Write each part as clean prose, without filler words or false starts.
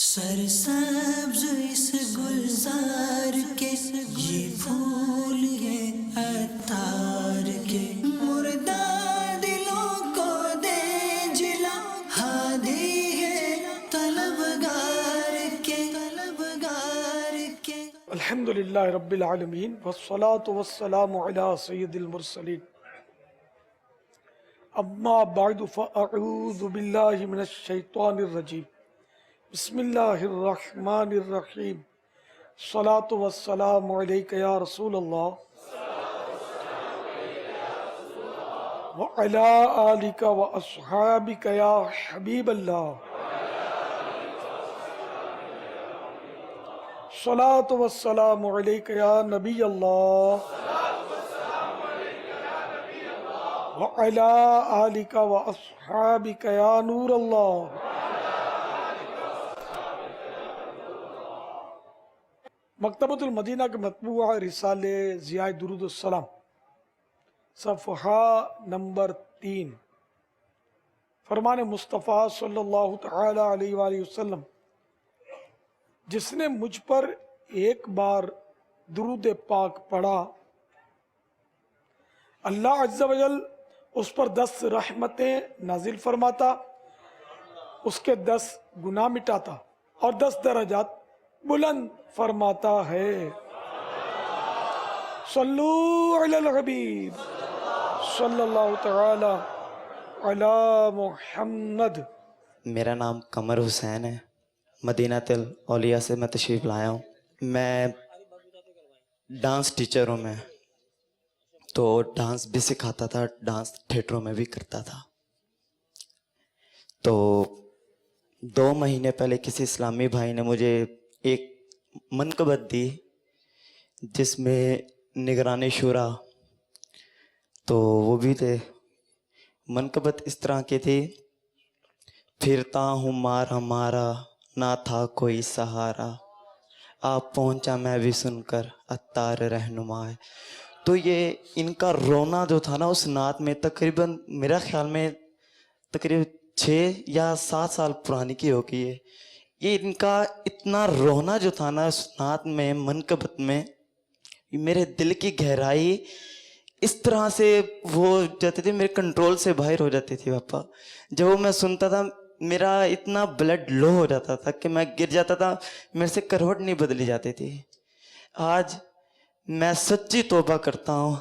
سرسبز اس گلزار کے یہ پھول یہ عطار کے مردہ دلوں کو دے جلا ہادی ہے طلبگار کے الحمدللہ رب العالمین والصلاة والسلام علی سید المرسلین اما بعد فاعوذ باللہ من الشیطان الرجیم بسم اللہ الرحمن الرحیم الصلاة والسلام علیک یا رسول اللہ وعلی آلک واصحابک یا حبیب اللہ الصلاة والسلام علیک یا نبی اللہ وعلی آلک واصحابک یا نور اللہ۔ مکتبۃ المدینہ کے مطبوعہ رسالے ضیاء درود السلام صفحہ نمبر 3 فرمان مصطفیٰ صلی اللہ تعالی علیہ وآلہ وسلم، جس نے مجھ پر ایک بار درود پاک پڑھا اللہ عز و جل اس پر 10 رحمتیں نازل فرماتا، اس کے 10 گناہ مٹاتا اور 10 درجات بلند فرماتا ہے۔ صلو علی الحبیب صلی اللہ تعالی علی محمد۔ میرا نام قمر حسین ہے، مدینہ الاولیاء سے میں تشریف لایا ہوں۔ میں ڈانس ٹیچر ہوں، میں تو ڈانس بھی سکھاتا تھا، ڈانس تھیٹروں میں بھی کرتا تھا۔ تو 2 مہینے پہلے کسی اسلامی بھائی نے مجھے ایک منقبت دی جس میں نگران شورا، تو وہ بھی تھے۔ منقبت اس طرح کی تھی: پھرتا ہوں مارا مارا نہ تھا کوئی سہارا، آپ پہنچا میں بھی سن کر عطار رہنما ہے۔ تو یہ ان کا رونا جو تھا نا اس نعت میں، تقریباً میرا خیال میں تقریباً 6 یا 7 سال پرانی کی ہوگی ہے۔ یہ ان کا اتنا رونا جو تھا نا اس نعت میں، منقبت میں، میرے دل کی گہرائی اس طرح سے وہ جاتی تھی، میرے کنٹرول سے باہر ہو جاتی تھی پاپا۔ جب وہ میں سنتا تھا میرا اتنا بلڈ لو ہو جاتا تھا کہ میں گر جاتا تھا، میرے سے کروٹ نہیں بدلی جاتی تھی۔ آج میں سچی توبہ کرتا ہوں،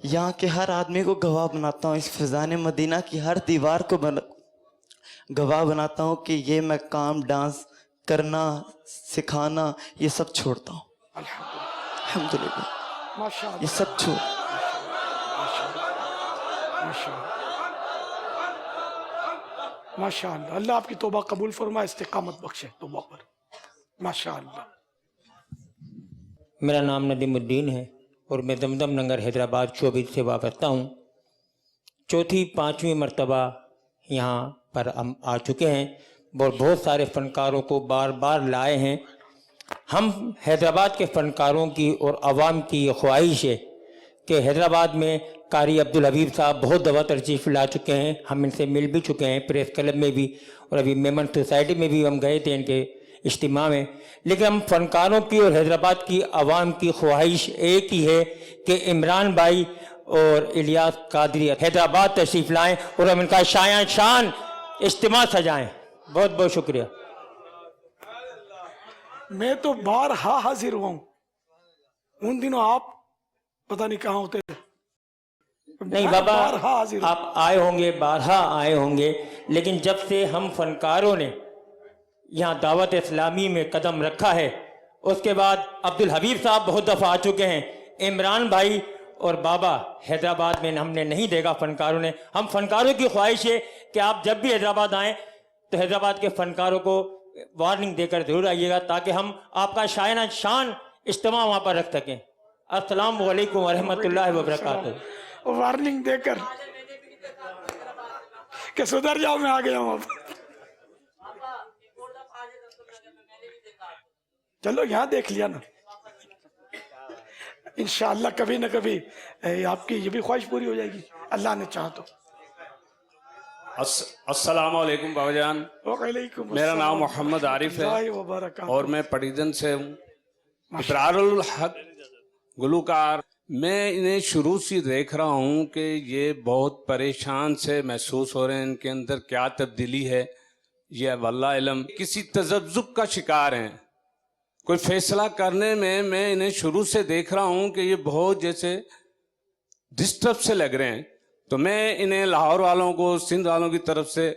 یہاں کے ہر آدمی کو گواہ بناتا ہوں، اس فیضان مدینہ کی ہر دیوار کو گواہ بناتا ہوں کہ یہ میں کام ڈانس کرنا سکھانا یہ سب چھوڑتا ہوں، الحمدللہ یہ سب چھوڑ۔ ماشاءاللہ، اللہ آپ کی توبہ قبول فرمائے، استقامت بخشے توبہ پر۔ ماشاءاللہ۔ میرا نام ندیم الدین ہے اور میں دمدم نگر حیدرآباد 24 سے وابستہ ہوں۔ 4 5ویں مرتبہ یہاں پر ہم آ چکے ہیں اور بہت سارے فنکاروں کو بار بار لائے ہیں۔ ہم حیدرآباد کے فنکاروں کی اور عوام کی یہ خواہش ہے کہ حیدرآباد میں قاری عبدالحبیب صاحب بہت دفعہ تشریف لا چکے ہیں، ہم ان سے مل بھی چکے ہیں، پریس کلب میں بھی، اور ابھی میمن سوسائٹی میں بھی ہم گئے تھے ان کے اجتماع میں۔ لیکن ہم فنکاروں کی اور حیدرآباد کی عوام کی خواہش ایک ہی ہے کہ عمران بھائی اور الیاس قادری حیدرآباد تشریف لائیں اور ہم ان کا شان اجتماع سجائیں۔ بہت بہت شکریہ۔ میں تو بارہا حاضر ہوں، ان دنوں آپ پتہ نہیں کہاں ہوتے تھے۔ نہیں بابا، آپ آئے ہوں گے، بارہا آئے ہوں گے، لیکن جب سے ہم فنکاروں نے یہاں دعوت اسلامی میں قدم رکھا ہے اس کے بعد عبدالحبیب صاحب بہت دفعہ آ چکے ہیں، عمران بھائی اور بابا حیدرآباد میں ہم نے نہیں دیکھا فنکاروں نے۔ ہم فنکاروں کی خواہش ہے کہ آپ جب بھی حیدرآباد آئیں تو حیدرآباد کے فنکاروں کو وارننگ دے کر ضرور آئیے گا تاکہ ہم آپ کا شان اجتماع وہاں پر رکھ سکیں۔ السلام علیکم ورحمۃ اللہ وبرکاتہ۔ وارننگ دے کر کہ سدھر جاؤ، میں آ گیا ہوں۔ چلو یہاں دیکھ لیا نا، انشاءاللہ کبھی نہ کبھی آپ کی یہ بھی خواہش پوری ہو جائے گی، اللہ نے چاہا تو۔ السلام علیکم بابا جان، وعلیکم میرا السلام نام محمد عارف ہے اللہ وبرکاتہ۔ اور میں پٹیدن سے ہوں، ابرار الحق گلوکار۔ میں انہیں شروع سے دیکھ رہا ہوں کہ یہ بہت پریشان سے محسوس ہو رہے ہیں، ان کے اندر کیا تبدیلی ہے یہ واللہ علم، کسی تذبذب کا شکار ہیں۔ کوئی فیصلہ کرنے میں انہیں شروع سے دیکھ رہا ہوں کہ یہ بہت جیسے ڈسٹرب سے لگ رہے ہیں، تو میں انہیں لاہور والوں کو، سندھ والوں کی طرف سے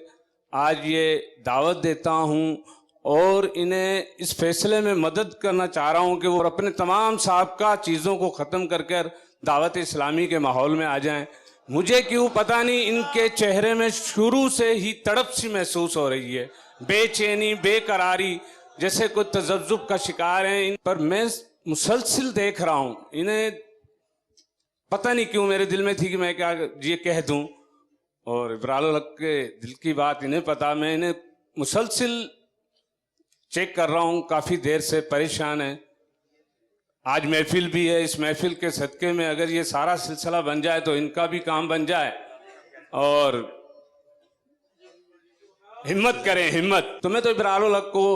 آج یہ دعوت دیتا ہوں اور انہیں اس فیصلے میں مدد کرنا چاہ رہا ہوں کہ وہ اپنے تمام سابقہ چیزوں کو ختم کر دعوت اسلامی کے ماحول میں آ جائیں۔ مجھے کیوں پتہ نہیں ان کے چہرے میں شروع سے ہی تڑپ سی محسوس ہو رہی ہے، بے چینی، بے قراری، جیسے کوئی تذبذب کا شکار ہیں۔ ان پر میں مسلسل دیکھ رہا ہوں، انہیں پتہ نہیں کیوں میرے دل میں تھی کہ میں کیا یہ کہہ دوں، اور ابرار الحق کے دل کی بات انہیں پتا۔ میں انہیں مسلسل چیک کر رہا ہوں، کافی دیر سے پریشان ہیں۔ آج محفل بھی ہے، اس محفل کے صدقے میں اگر یہ سارا سلسلہ بن جائے تو ان کا بھی کام بن جائے، اور ہمت کریں، ہمت۔ تو میں تو ابرار الحق کو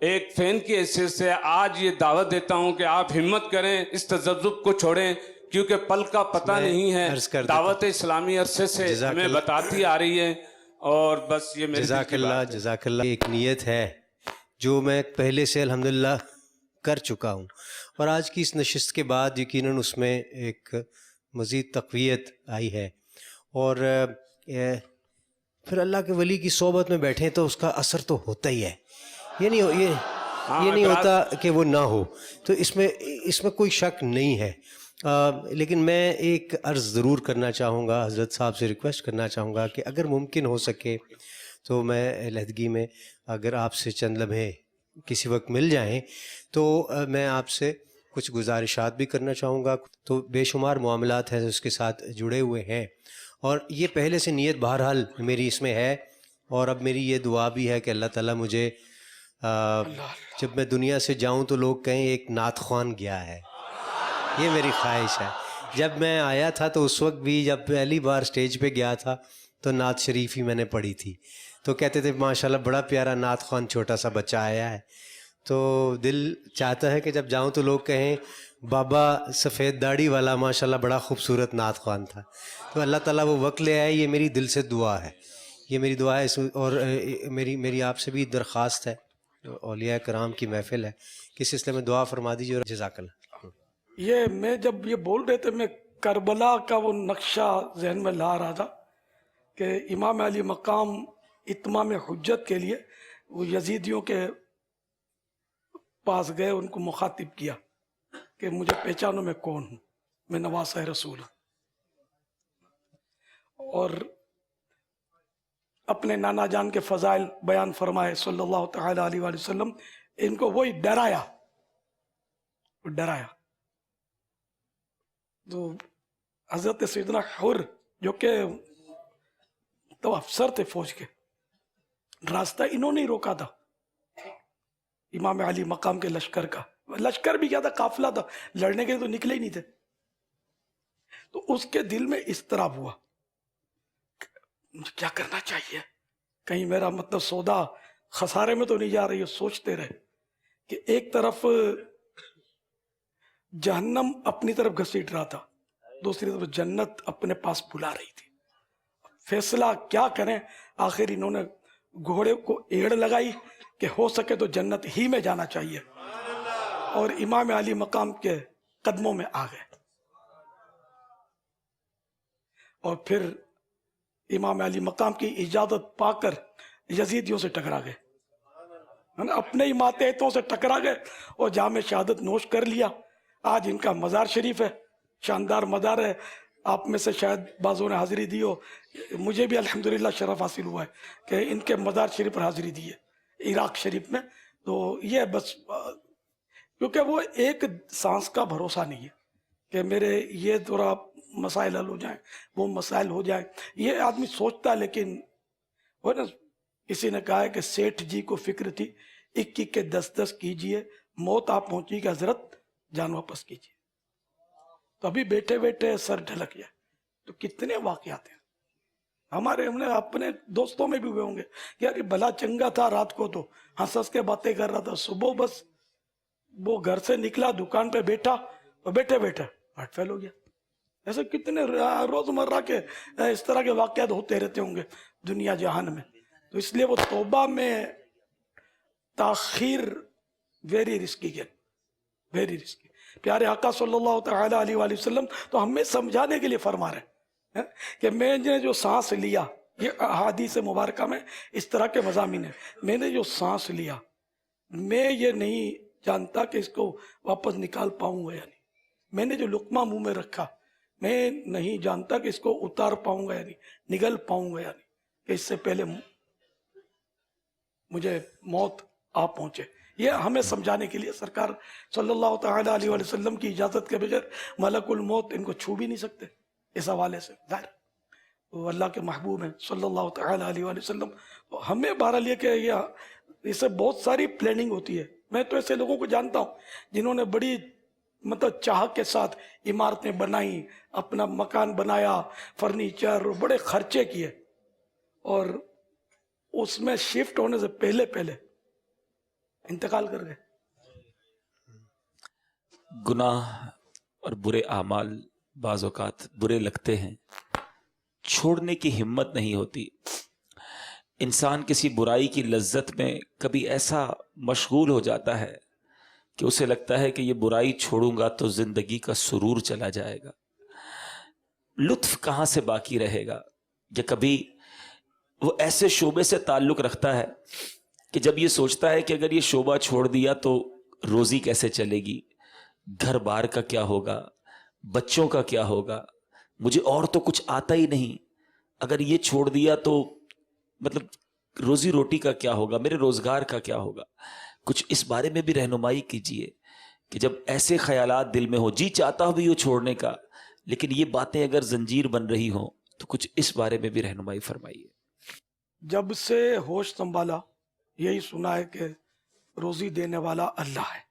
ایک فین کی حیثیت سے آج یہ دعوت دیتا ہوں کہ آپ ہمت کریں، اس تذبذب کو چھوڑیں، کیونکہ پل کا پتہ نہیں ہے۔ دعوت اسلامی عرصے سے ہمیں بتاتی آ رہی ہے، اور بس یہ میری جزاک اللہ، جزاک اللہ۔ ایک نیت ہے جو میں پہلے سے الحمدللہ کر چکا ہوں، اور آج کی اس نشست کے بعد یقیناً اس میں ایک مزید تقویت آئی ہے، اور پھر اللہ کے ولی کی صحبت میں بیٹھیں تو اس کا اثر تو ہوتا ہی ہے، یہ نہیں ہوتا کہ وہ نہ ہو، تو اس میں کوئی شک نہیں ہے۔ لیکن میں ایک عرض ضرور کرنا چاہوں گا، حضرت صاحب سے ریکویسٹ کرنا چاہوں گا کہ اگر ممکن ہو سکے تو میں علیحدگی میں اگر آپ سے چند لمحے کسی وقت مل جائیں تو میں آپ سے کچھ گزارشات بھی کرنا چاہوں گا۔ تو بے شمار معاملات ہیں اس کے ساتھ جڑے ہوئے ہیں، اور یہ پہلے سے نیت بہرحال میری اس میں ہے، اور اب میری یہ دعا بھی ہے کہ اللہ تعالیٰ مجھے جب میں دنیا سے جاؤں تو لوگ کہیں ایک نعت خوان گیا ہے، یہ میری خواہش ہے۔ جب میں آیا تھا تو اس وقت بھی جب پہلی بار سٹیج پہ گیا تھا تو نعت شریف ہی میں نے پڑھی تھی، تو کہتے تھے ماشاءاللہ بڑا پیارا نعت خوان چھوٹا سا بچہ آیا ہے، تو دل چاہتا ہے کہ جب جاؤں تو لوگ کہیں بابا سفید داڑھی والا ماشاءاللہ بڑا خوبصورت نعت خوان تھا۔ تو اللہ تعالیٰ وہ وقت لے آئے، یہ میری دل سے دعا ہے، یہ میری دعا ہے۔ اور میری آپ سے بھی درخواست ہے، اولیاء کرام کی محفل ہے، کس سلسلے میں دعا فرما دیجیے، اور جزاک اللہ۔ یہ میں جب یہ بول رہے تھے میں کربلا کا وہ نقشہ ذہن میں لا رہا تھا کہ امام علی مقام اتمام حجت کے لیے وہ یزیدیوں کے پاس گئے، ان کو مخاطب کیا کہ مجھے پہچانو میں کون ہوں، میں نواسہ رسول ہوں، اور اپنے نانا جان کے فضائل بیان فرمائے صلی اللہ تعالی علیہ وآلہ وسلم۔ ان کو وہی ڈرایا، تو حضرت سیدنا حر جو کہ تو افسر تھے فوج کے، راستہ انہوں نے روکا تھا امام علی مقام کے لشکر کا۔ لشکر بھی کیا تھا، قافلہ تھا، لڑنے کے تو نکلے ہی نہیں تھے۔ تو اس کے دل میں اضطراب ہوا، مجھے کیا کرنا چاہیے، کہیں میرا مطلب سودا خسارے میں تو نہیں جا رہی ہے۔ سوچتے رہے کہ ایک طرف جہنم اپنی طرف گھسیٹ رہا تھا، دوسری طرف جنت اپنے پاس بلا رہی تھی، فیصلہ کیا کریں۔ آخر انہوں نے گھوڑے کو ایڑ لگائی کہ ہو سکے تو جنت ہی میں جانا چاہیے، اور امام علی مقام کے قدموں میں آ گئے، اور پھر امام علی مقام کی اجازت پا کر یزیدیوں سے ٹکرا گئے، اپنے ہی ماتحتوں سے ٹکرا گئے، اور جام شہادت نوش کر لیا۔ آج ان کا مزار شریف ہے، شاندار مزار ہے، آپ میں سے شاید بعضوں نے حاضری دی ہو، مجھے بھی الحمدللہ شرف حاصل ہوا ہے کہ ان کے مزار شریف پر حاضری دی ہے عراق شریف میں۔ تو یہ بس کیونکہ وہ ایک سانس کا بھروسہ نہیں ہے کہ میرے یہ تھوڑا مسائل حل ہو جائیں، وہ مسائل ہو جائیں، یہ آدمی سوچتا ہے، لیکن وہ نا کسی نے کہا ہے کہ سیٹھ جی کو فکر تھی 21 کے 10 کیجئے، موت آپ پہنچی کہ حضرت جان واپس کیجئے، تو ابھی بیٹھے بیٹھے سر ڈھلک جائے۔ تو کتنے واقعات ہیں، ہمارے ہم نے اپنے دوستوں میں بھی ہوئے ہوں گے کہ یار یہ بھلا چنگا تھا، رات کو تو ہنس ہنس کے باتیں کر رہا تھا، صبح بس وہ گھر سے نکلا، دکان پہ بیٹھا اور بیٹھے بیٹھے ہارٹ فیل ہو گیا. ایسے کتنے روزمرہ کے اس طرح کے واقعات ہوتے رہتے ہوں گے دنیا جہان میں. تو اس لیے وہ توبہ میں تاخیر ویری رسکی ہے، ویری رسکی. پیارے آقا صلی اللہ تعالی علیہ وآلہ وسلم تو ہمیں سمجھانے کے لیے فرما رہے ہیں کہ میں نے جو سانس لیا، یہ احادیث مبارکہ میں اس طرح کے مضامین ہیں، میں نے جو سانس لیا میں یہ نہیں جانتا کہ اس کو واپس نکال پاؤں گا یا نہیں. میں نے جو لقمہ منہ میں رکھا میں نہیں جانتا کہ اس کو اتار پاؤں گا یا نہیں، نگل پاؤں گا یا نہیں، کہ اس سے پہلے مجھے موت آ پہنچے. یہ ہمیں سمجھانے کے لیے سرکار صلی اللہ تعالی علیہ وآلہ وسلم کی اجازت کے بغیر ملک الموت ان کو چھو بھی نہیں سکتے. اس حوالے سے ظاہر وہ اللہ کے محبوب ہیں صلی اللہ تعالی علیہ وآلہ وسلم. تو ہمیں بہرحال یہ کہ اسے بہت ساری پلاننگ ہوتی ہے. میں تو ایسے لوگوں کو جانتا ہوں جنہوں نے بڑی مطلب چاہ کے ساتھ عمارتیں بنائیں، اپنا مکان بنایا، فرنیچر، بڑے خرچے کیے، اور اس میں شفٹ ہونے سے پہلے پہلے انتقال کر گئے. گناہ اور برے اعمال بعض اوقات برے لگتے ہیں، چھوڑنے کی ہمت نہیں ہوتی. انسان کسی برائی کی لذت میں کبھی ایسا مشغول ہو جاتا ہے کہ اسے لگتا ہے کہ یہ برائی چھوڑوں گا تو زندگی کا سرور چلا جائے گا، لطف کہاں سے باقی رہے گا. یا کبھی وہ ایسے شعبے سے تعلق رکھتا ہے کہ جب یہ سوچتا ہے کہ اگر یہ شعبہ چھوڑ دیا تو روزی کیسے چلے گی، گھر بار کا کیا ہوگا، بچوں کا کیا ہوگا، مجھے اور تو کچھ آتا ہی نہیں، اگر یہ چھوڑ دیا تو مطلب روزی روٹی کا کیا ہوگا، میرے روزگار کا کیا ہوگا. کچھ اس بارے میں بھی رہنمائی کیجئے کہ جب ایسے خیالات دل میں ہو، جی چاہتا ہو بھی وہ چھوڑنے کا، لیکن یہ باتیں اگر زنجیر بن رہی ہوں تو کچھ اس بارے میں بھی رہنمائی فرمائیے. جب سے ہوش سنبھالا یہی سنا ہے کہ روزی دینے والا اللہ ہے.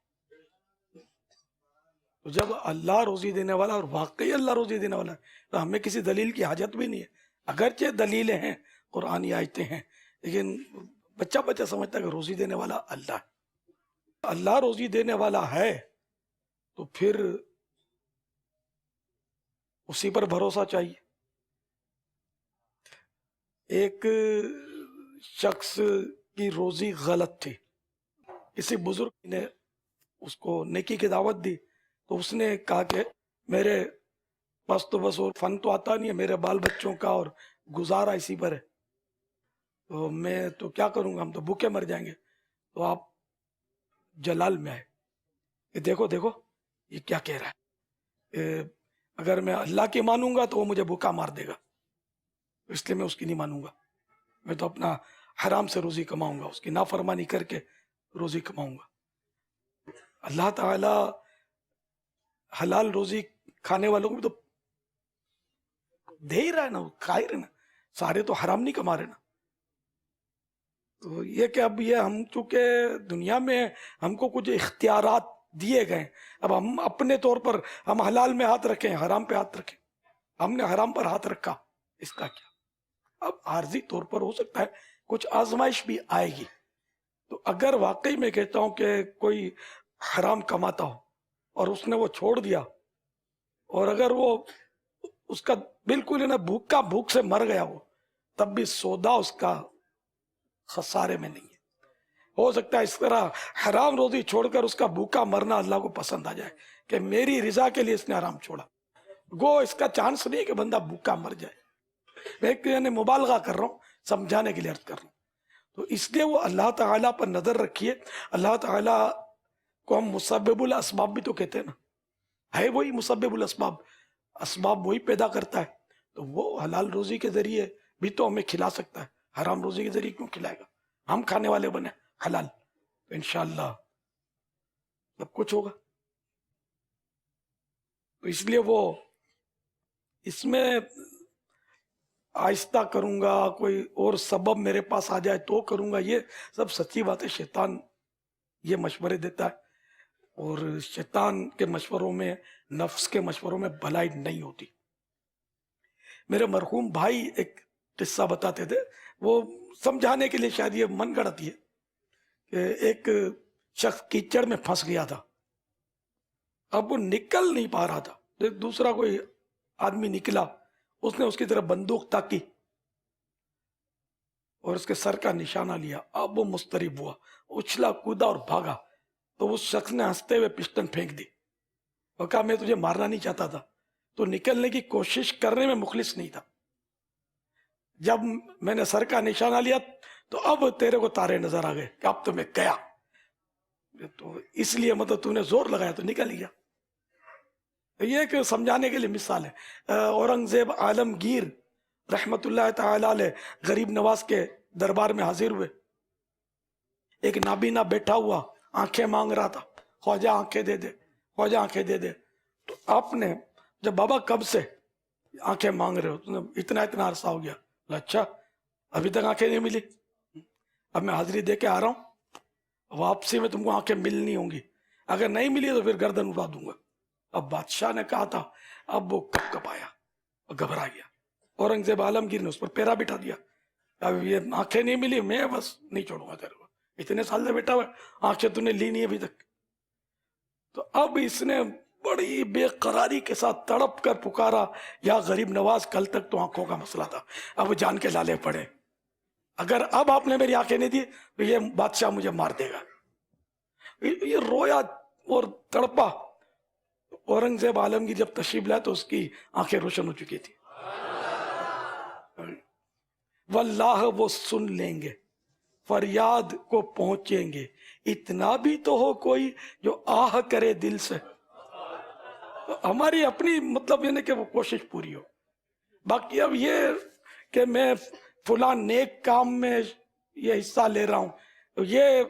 تو جب اللہ روزی دینے والا، اور واقعی اللہ روزی دینے والا ہے، تو ہمیں کسی دلیل کی حاجت بھی نہیں ہے. اگرچہ دلیلیں ہیں، قرآنی آیتیں ہیں، لیکن بچہ بچہ سمجھتا ہے کہ روزی دینے والا اللہ ہے. اللہ روزی دینے والا ہے تو پھر اسی پر بھروسہ چاہیے. ایک شخص کی روزی غلط تھی، کسی بزرگ نے اس کو نیکی کی دعوت دی، تو اس نے کہا کہ میرے پاس تو بس اور فن تو آتا نہیں ہے، میرے بال بچوں کا اور گزارا اسی پر ہے، تو میں تو کیا کروں گا، ہم تو بھوکے مر جائیں گے. تو آپ جلال میں آئے کہ دیکھو دیکھو یہ کیا کہہ رہا ہے، اگر میں اللہ کی مانوں گا تو وہ مجھے بھوکا مار دے گا، اس لیے میں اس کی نہیں مانوں گا. میں تو اپنا حرام سے روزی کماؤں گا، اس کی نافرمانی کر کے روزی کماؤں گا. اللہ تعالی حلال روزی کھانے والوں کو بھی تو دے ہی رہا ہے نا، کھا ہی رہے نا، سارے تو حرام نہیں کما رہے نا. تو یہ کہ اب یہ ہم چونکہ دنیا میں ہم کو کچھ اختیارات دیے گئے، اب ہم اپنے طور پر ہم حلال میں ہاتھ رکھیں، حرام پہ ہاتھ رکھیں. ہم نے حرام پر ہاتھ رکھا، اس کا کیا؟ اب عارضی طور پر ہو سکتا ہے کچھ آزمائش بھی آئے گی. تو اگر واقعی میں کہتا ہوں کہ کوئی حرام کماتا ہو اور اس نے وہ چھوڑ دیا، اور اگر وہ اس کا بالکل نا بھوک سے مر گیا وہ، تب بھی سودا اس کا خسارے میں نہیں ہے. ہو سکتا ہے اس طرح حرام روزی چھوڑ کر اس کا بھوکا مرنا اللہ کو پسند آ جائے کہ میری رضا کے لیے اس نے حرام چھوڑا. گو اس کا چانس نہیں ہے کہ بندہ بھوکا مر جائے. میں ایک یعنی مبالغہ کر رہا ہوں، سمجھانے کے لیے عرض کر رہا ہوں. تو اس لیے وہ اللہ تعالیٰ پر نظر رکھیے. اللہ تعالیٰ کو ہم مسبب الاسباب بھی تو کہتے ہیں نا، ہے وہی مسبب الاسباب، اسباب وہی پیدا کرتا ہے. تو وہ حلال روزی کے ذریعے بھی تو ہمیں کھلا سکتا ہے، حرام روزی کے ذریعے کیوں کھلائے گا؟ ہم کھانے والے بنے حلال، تو انشاءاللہ سب کچھ ہوگا. تو اس لیے وہ اس میں آہستہ کروں گا، کوئی اور سبب میرے پاس آ جائے تو کروں گا، یہ سب سچی بات ہے. شیطان یہ مشورے دیتا ہے، اور شیطان کے مشوروں میں، نفس کے مشوروں میں بھلائی نہیں ہوتی. میرے مرحوم بھائی ایک قصہ بتاتے تھے، وہ سمجھانے کے لیے شاید یہ من گڑت ہے کہ ایک شخص کیچڑ میں پھنس گیا تھا، اب وہ نکل نہیں پا رہا تھا، ایک دوسرا کوئی آدمی نکلا، اس نے اس کی طرف بندوق تاکی اور اس کے سر کا نشانہ لیا، اب وہ مضطرب ہوا، اچھلا کودا اور بھاگا، تو اس شخص نے ہنستے ہوئے پسٹن پھینک دی اور کہا میں تجھے مارنا نہیں چاہتا تھا، تو نکلنے کی کوشش کرنے میں مخلص نہیں تھا، جب میں نے سر کا نشانہ لیا تو اب تیرے کو تارے نظر آ گئے کہ اب تو میں گیا، تو اس لیے مطلب تو نے زور لگایا تو نکل گیا۔ یہ ایک سمجھانے کے لیے مثال ہے۔ اورنگزیب عالمگیر رحمت اللہ تعالی علیہ غریب نواز کے دربار میں حاضر ہوئے، ایک نابینا بیٹھا ہوا آنکھیں مانگ رہا تھا، خواجہ آنکھیں دے دے، خواجہ آنکھیں دے دے، تو آپ نے جب بابا کب سے آنکھیں مانگ رہے ہو، اتنا عرصہ ہو گیا، اچھا ابھی تک آنکھیں نہیں ملی، اب میں حاضری دے کے آ رہا ہوں، واپسی میں تم کو آنکھیں ملنی ہوں گی، اگر نہیں ملی تو پھر گردن اڑا دوں گا۔ اب بادشاہ نے کہا تھا، اب وہ کب آیا اور گھبرا گیا، اورنگزیب عالمگیر نے اس پر پیرا بٹھا دیا، اب یہ آنکھیں نہیں ملی، میں بس نہیں چھوڑوں گا تیرے کو، اتنے سال سے بیٹھا ہوا آنکھیں تو نے لی نہیں ابھی تک۔ تو اب اس نے بڑی بے قراری کے ساتھ تڑپ کر پکارا، یا غریب نواز کل تک تو آنکھوں کا مسئلہ تھا، اب جان کے لالے پڑے، اگر اب آپ نے میری آنکھیں نہیں دی تو یہ بادشاہ مجھے مار دے گا۔ یہ رویا اور تڑپا، اورنگزیب عالمگیر جب تشریف لائے تو اس کی آنکھیں روشن ہو چکی تھی۔ واللہ وہ سن لیں گے، فریاد کو پہنچیں گے، اتنا بھی تو ہو کوئی جو آہ کرے دل سے۔ ہماری اپنی مطلب یہ نہیں کہ وہ کوشش پوری ہو، باقی اب یہ کہ میں فلاں نیک کام میں یہ حصہ لے رہا ہوں، یہ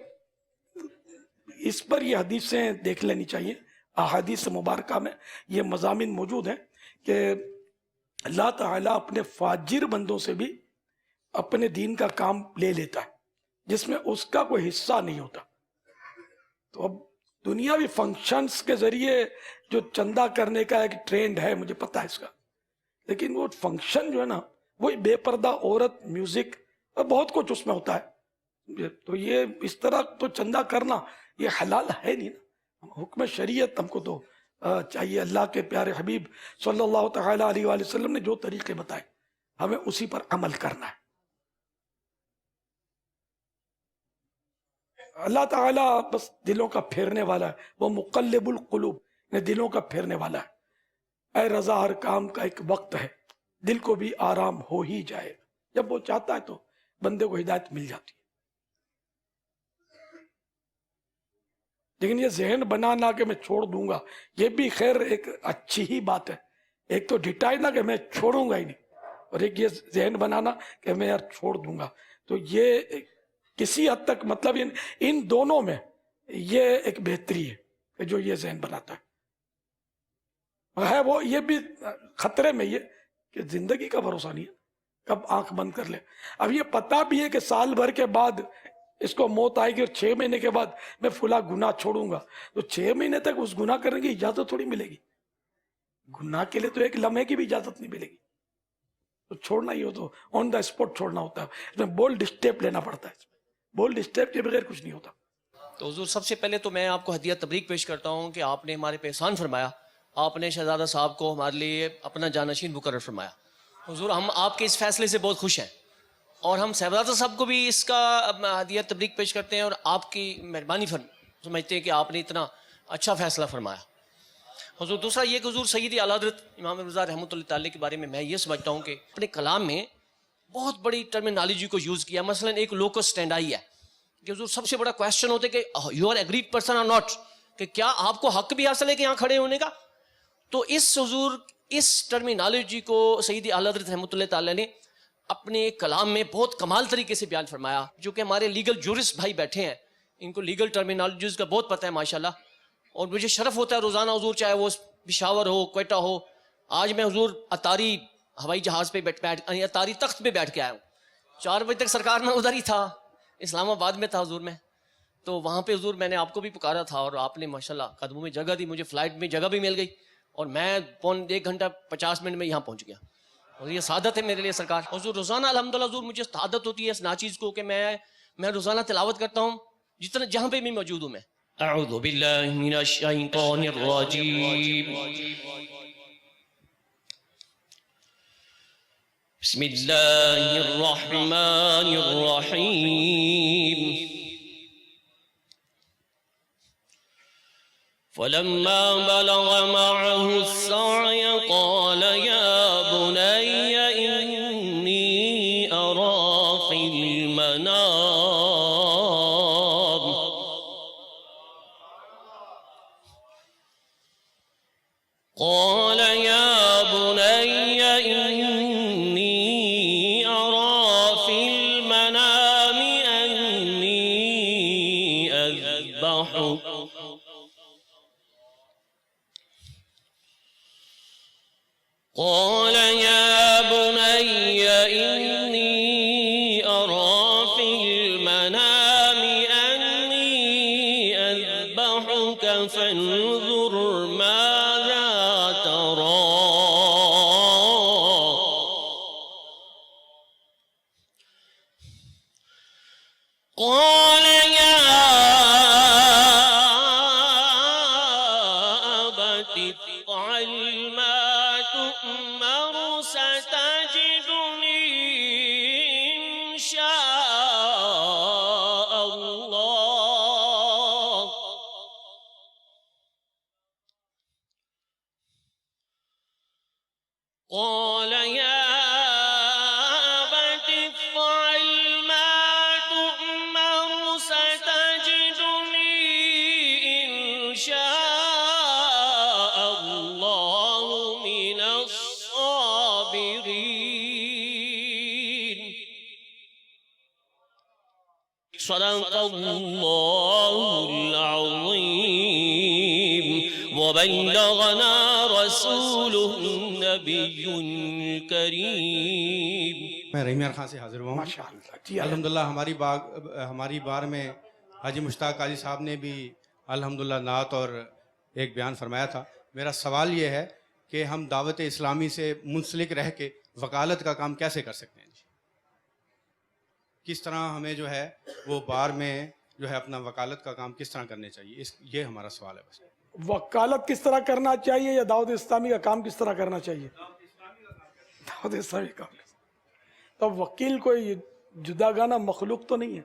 اس پر یہ حدیثیں دیکھ لینی چاہیے، احادیث مبارکہ میں یہ مضامین موجود ہیں کہ اللہ تعالیٰ اپنے فاجر بندوں سے بھی اپنے دین کا کام لے لیتا ہے جس میں اس کا کوئی حصہ نہیں ہوتا۔ تو اب دنیاوی فنکشنز کے ذریعے جو چندہ کرنے کا ایک ٹرینڈ ہے، مجھے پتا ہے اس کا، لیکن وہ فنکشن جو ہے نا، وہی بے پردہ عورت، میوزک اور بہت کچھ اس میں ہوتا ہے، تو یہ اس طرح تو چندہ کرنا یہ حلال ہے نہیں نا۔ حکم شریعت ہم کو تو چاہیے، اللہ کے پیارے حبیب صلی اللہ تعالی علیہ وآلہ وسلم نے جو طریقے بتائے ہمیں اسی پر عمل کرنا ہے۔ اللہ تعالیٰ بس دلوں کا پھیرنے والا ہے، وہ مقلب القلوب، دلوں کا پھیرنے والا ہے۔ اے رضا، ہر کام کا ایک وقت ہے، دل کو بھی آرام ہو ہی جائے، جب وہ چاہتا ہے تو بندے کو ہدایت مل جاتی ہے۔ لیکن یہ ذہن بنانا کہ میں چھوڑ دوں گا، یہ بھی خیر ایک اچھی ہی بات ہے، ایک تو ڈیٹائل نہ کہ میں چھوڑوں گا ہی نہیں، اور ایک یہ ذہن بنانا کہ میں یار چھوڑ دوں گا، تو یہ کسی حد تک مطلب ان دونوں میں یہ ایک بہتری ہے کہ جو یہ ذہن بناتا ہے وہ یہ بھی خطرے میں یہ کہ زندگی کا بھروسہ نہیں ہے، کب آنکھ بند کر لے۔ اب یہ پتا بھی ہے کہ سال بھر کے بعد اس کو موت آئے گی، اور 6 مہینے کے بعد میں فلاں گناہ چھوڑوں گا، تو 6 مہینے تک اس گناہ کرنے کی اجازت تھوڑی ملے گی، گناہ کے لیے تو ایک لمحے کی بھی اجازت نہیں ملے گی، تو چھوڑنا ہی ہو تو آن دا اسپاٹ چھوڑنا ہوتا ہے، اس میں بولڈ اسٹیپ لینا پڑتا ہے، بولڈ اسٹیپ کے بغیر کچھ نہیں ہوتا۔ تو حضور سب سے پہلے تو میں آپ کو ہدیہ تبریک پیش کرتا ہوں کہ آپ نے ہمارے پہ احسان فرمایا، آپ نے شہزادہ صاحب کو ہمارے لیے اپنا جانشین مقرر فرمایا۔ حضور ہم آپ کے اس فیصلے سے بہت خوش ہیں، اور ہم صاحبزادہ صاحب کو بھی اس کا ہدیہ تبریک پیش کرتے ہیں، اور آپ کی مہربانی سمجھتے ہیں کہ آپ نے اتنا اچھا فیصلہ فرمایا۔ حضور دوسرا یہ کہ حضور سیدی اعلیٰ حضرت امام رضا رحمۃ اللہ تعالی کے بارے میں یہ سمجھتا ہوں کہ اپنے کلام میں بہت بڑی ٹرمینالوجی کو یوز کیا، مثلا ایک لوکس اسٹینڈائی ہے کہ حضور سب سے بڑا کویسچن ہوتا ہے کہ یو آر ایگریڈ پرسن اور ناٹ، کہ کیا آپ کو حق بھی حاصل ہے کہ یہاں کھڑے ہونے کا؟ تو حضور اس ٹرمینالوجی کو سیدی اعلیٰ حضرت رحمۃ اللہ تعالی نے اپنے کلام میں بہت کمال طریقے سے بیان فرمایا، جو کہ ہمارے لیگل جورسٹ بھائی بیٹھے ہیں، ان کو لیگل ٹرمینالوجیز کا بہت پتہ ہے ماشاءاللہ، اور مجھے شرف ہوتا ہے روزانہ حضور، چاہے وہ پشاور ہو، کوئٹہ ہو، آج میں حضور اتاری ہوائی جہاز پہ اتاری تخت پہ بیٹھ کے آیا ہوں، 4 بجے تک سرکار میں ادھر ہی تھا، اسلام آباد میں تھا حضور میں، تو وہاں پہ حضور میں نے آپ کو بھی پکارا تھا، اور آپ نے ماشاءاللہ قدموں میں جگہ دی، مجھے فلائٹ میں جگہ بھی مل گئی، اور میں 1 گھنٹہ 50 منٹ میں یہاں پہنچ گیا، اور یہ سعادت ہے میرے لیے سرکار. حضور روزانہ الحمدللہ حضور مجھے عادت ہوتی ہے اس ناچیز کو کہ میں روزانہ تلاوت کرتا ہوں جتنا جہاں پہ بھی موجود ہوں میں. اعوذ باللہ من الشیطان الرجیم بسم اللہ الرحمن الرحیم. فلما بلغ معه السعي قال يا بني إني أرى في المنام قال يا بني إني أرى في المنام أني أذبحك قال يا بني إني أرى في المنام أني أذبحك فانظر ماذا ترى قال يا أبت افعل ما تؤمر ستجدني إن شاء الله قال يا أبت افعل ما تؤمر ستجدني إن شاء الله من الصابرين. صدق الله العظيم وبلغنا رسوله النبي الكريم. میں رحیم خان سے حاضر ہوا ہوں. ماشاءاللہ جی الحمدللہ ہماری بار میں حاجی مشتاق قاضی صاحب نے بھی الحمدللہ نعت اور ایک بیان فرمایا تھا. میرا سوال یہ ہے کہ ہم دعوت اسلامی سے منسلک رہ کے وکالت کا کام کیسے کر سکتے ہیں؟ کس طرح ہمیں جو ہے وہ بار میں جو ہے اپنا وکالت کا کام کس طرح کرنے چاہیے، یہ ہمارا سوال ہے. بس وکالت کس طرح کرنا چاہیے یا دعوت اسلامی کا کام کس طرح کرنا چاہیے؟ دعوت اسلامی کا کام. تو وکیل کوئی جدا گانا مخلوق تو نہیں ہے،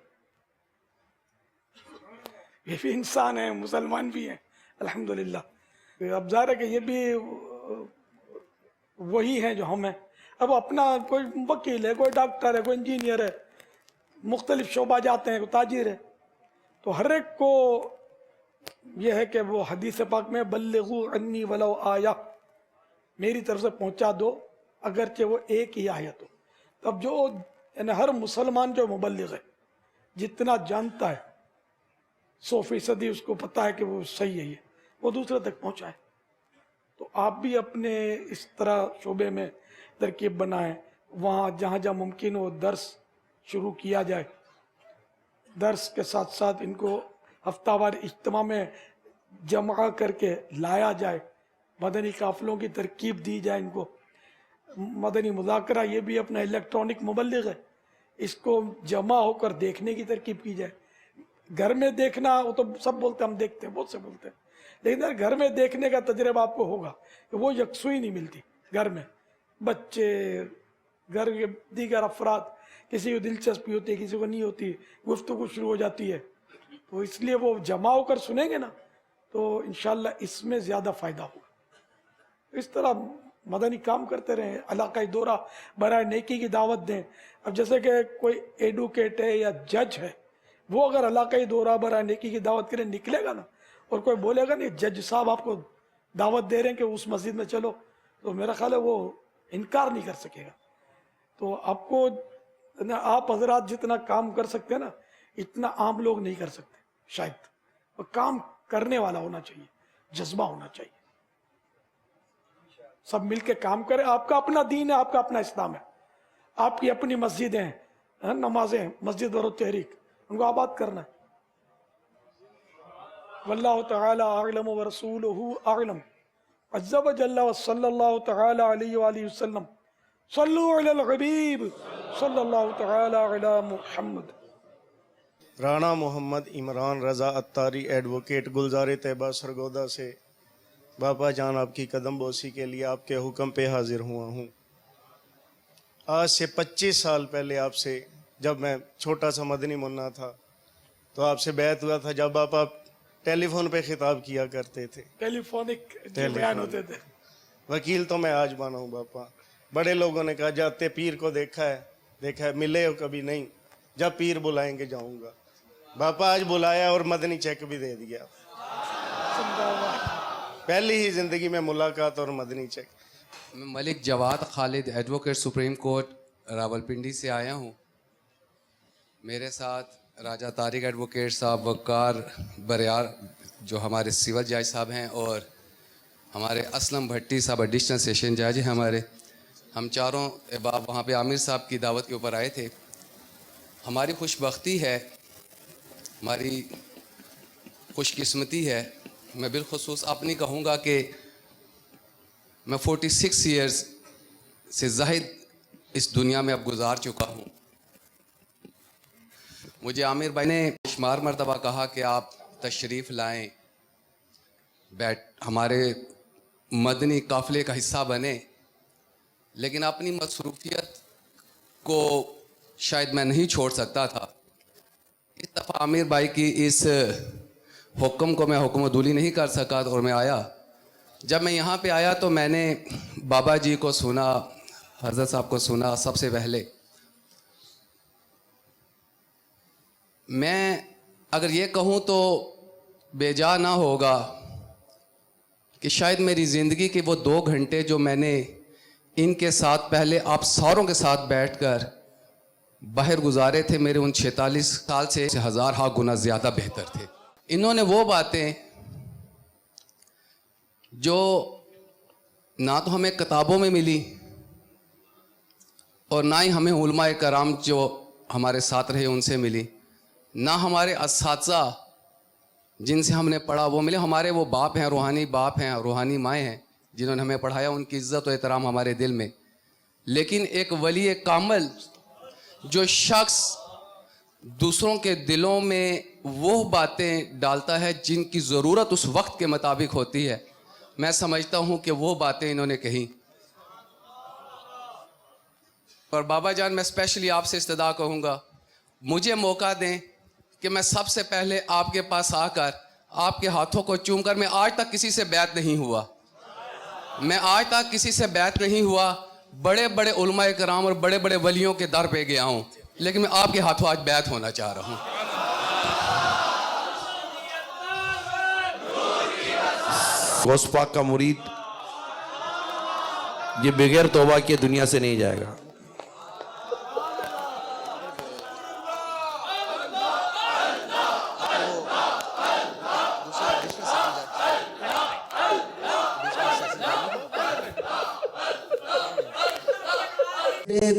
یہ بھی انسان ہے، مسلمان بھی ہیں الحمدللہ. اب ظاہر ہے کہ یہ بھی وہی ہیں جو ہم ہیں. اب اپنا کوئی وکیل ہے، کوئی ڈاکٹر ہے، کوئی انجینئر ہے، مختلف شعبہ جاتے ہیں، کوئی تاجر ہے. تو ہر ایک کو یہ ہے کہ وہ حدیث پاک میں بلغوا عنی ولو آیہ، میری طرف سے پہنچا دو اگرچہ وہ ایک ہی آیت ہو. تب جو یعنی ہر مسلمان جو مبلغ ہے جتنا جانتا ہے 100% اس کو پتا ہے کہ وہ صحیح ہے، وہ دوسرے تک پہنچائے. تو آپ بھی اپنے اس طرح شعبے میں ترکیب بنائیں، وہاں جہاں جہاں ممکن ہو درس شروع کیا جائے، درس کے ساتھ ساتھ ان کو ہفتہ وار اجتماع میں جمع کر کے لایا جائے، مدنی قافلوں کی ترکیب دی جائے ان کو. مدنی مذاکرہ یہ بھی اپنا الیکٹرانک مبلغ ہے، اس کو جمع ہو کر دیکھنے کی ترکیب کی جائے. گھر میں دیکھنا وہ تو سب بولتے ہیں، ہم دیکھتے ہیں، بہت سے بولتے ہیں، لیکن گھر میں دیکھنے کا تجربہ آپ کو ہوگا کہ وہ یکسوئی نہیں ملتی. گھر میں بچے، گھر کے دیگر افراد، کسی کو دلچسپی ہوتی ہے، کسی کو نہیں ہوتی، گفتگو شروع ہو جاتی ہے. تو اس لیے وہ جمع ہو کر سنیں گے نا تو انشاءاللہ اس میں زیادہ فائدہ ہوگا. اس طرح مدنی کام کرتے رہیں، علاقائی دورہ برائے نیکی کی دعوت دیں. اب جیسے کہ کوئی ایڈوکیٹ ہے یا جج ہے، وہ اگر علاقائی دورہ برائے نیکی کی دعوت کرے نکلے گا نا، اور کوئی بولے گا نہیں جج صاحب آپ کو دعوت دے رہے ہیں کہ اس مسجد میں چلو، تو میرا خیال ہے وہ انکار نہیں کر سکے گا. تو آپ کو آپ حضرات جتنا کام کر سکتے ہیں نا اتنا عام لوگ نہیں کر سکتے شاید. اور کام کرنے والا ہونا چاہیے، جذبہ ہونا چاہیے، سب مل کے کام کریں. آپ کا اپنا دین ہے، آپ کا اپنا اسلام ہے، آپ کی اپنی مسجدیں ہیں، نمازیں، مسجد ور تحریک، ان کو آباد کرنا ہے. واللہ تعالی اعلم ورسولہ اعلم. عز وجل وصلی اللہ تعالی علیہ وآلہ وسلم. صلو علی الحبیب صلی اللہ تعالی علی محمد. رانا محمد عمران رضا اتاری ایڈوکیٹ گلزار طیبہ سرگودا سے باپا جان آپ کی قدم بوسی کے لیے آپ کے حکم پہ حاضر ہوا ہوں. آج سے 25 سال پہلے آپ سے جب میں چھوٹا سا مدنی منا تھا تو آپ سے بیعت ہوا تھا جب آپ ٹیلی فون پہ خطاب کیا کرتے تھے. ٹیلی فونک بیان ہوتے تھے. وکیل تو میں آج بنا ہوں باپا. بڑے لوگوں نے کہا جاتے پیر کو دیکھا ہے ملے ہو کبھی نہیں, جب پیر بلائیں گے جاؤں گا. باپا آج بلایا اور مدنی چیک بھی دے دیا. پہلی ہی زندگی میں ملاقات اور مدنی چیک. میں ملک جواد خالد ایڈوکیٹ سپریم کورٹ راولپنڈی سے آیا ہوں. میرے ساتھ راجہ طارق ایڈوکیٹ صاحب, وقار بریار جو ہمارے سول جج صاحب ہیں, اور ہمارے اسلم بھٹی صاحب ایڈیشنل سیشن جج ہیں ہمارے. ہم چاروں احباب وہاں پہ عامر صاحب کی دعوت کے اوپر آئے تھے. ہماری خوش بختی ہے, ہماری خوش قسمتی ہے, میں بالخصوص اپنی کہوں گا کہ میں 46 ایئرز سے زائد اس دنیا میں اب گزار چکا ہوں. مجھے عامر بھائی نے شمار مرتبہ کہا کہ آپ تشریف لائیں, ہمارے مدنی قافلے کا حصہ بنے, لیکن اپنی مصروفیت کو شاید میں نہیں چھوڑ سکتا تھا. اس دفعہ عامر بھائی کی اس حکم کو میں حکم عدولی نہیں کر سکا اور میں آیا. جب میں یہاں پہ آیا تو میں نے بابا جی کو سنا, حضرت صاحب کو سنا. سب سے پہلے میں اگر یہ کہوں تو بے جا نہ ہوگا کہ شاید میری زندگی کے وہ 2 گھنٹے جو میں نے ان کے ساتھ پہلے آپ ساروں کے ساتھ بیٹھ کر باہر گزارے تھے, میرے ان 46 سال سے 1000 گنا زیادہ بہتر تھے. انہوں نے وہ باتیں جو نہ تو ہمیں کتابوں میں ملی اور نہ ہی ہمیں علماء کرام جو ہمارے ساتھ رہے ان سے ملی, نہ ہمارے اساتذہ جن سے ہم نے پڑھا وہ ملے. ہمارے وہ باپ ہیں, روحانی باپ ہیں, روحانی مائیں ہیں جنہوں نے ہمیں پڑھایا, ان کی عزت و احترام ہمارے دل میں. لیکن ایک ولی کامل جو شخص دوسروں کے دلوں میں وہ باتیں ڈالتا ہے جن کی ضرورت اس وقت کے مطابق ہوتی ہے, میں سمجھتا ہوں کہ وہ باتیں انہوں نے کہیں. اور بابا جان, میں اسپیشلی آپ سے استدعا کہوں گا, مجھے موقع دیں کہ میں سب سے پہلے آپ کے پاس آ کر آپ کے ہاتھوں کو چوم کر, میں آج تک کسی سے بیعت نہیں ہوا, میں آج تک کسی سے بیعت نہیں ہوا, بڑے بڑے علماء کرام اور بڑے بڑے ولیوں کے در پہ گیا ہوں, لیکن میں آپ کے ہاتھوں آج بیعت ہونا چاہ رہا ہوں. غوث پاک کا مرید یہ بغیر توبہ کے دنیا سے نہیں جائے گا.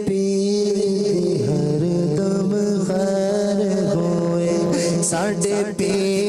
پیر ہر دم خیر ہوئے ساڈے پیر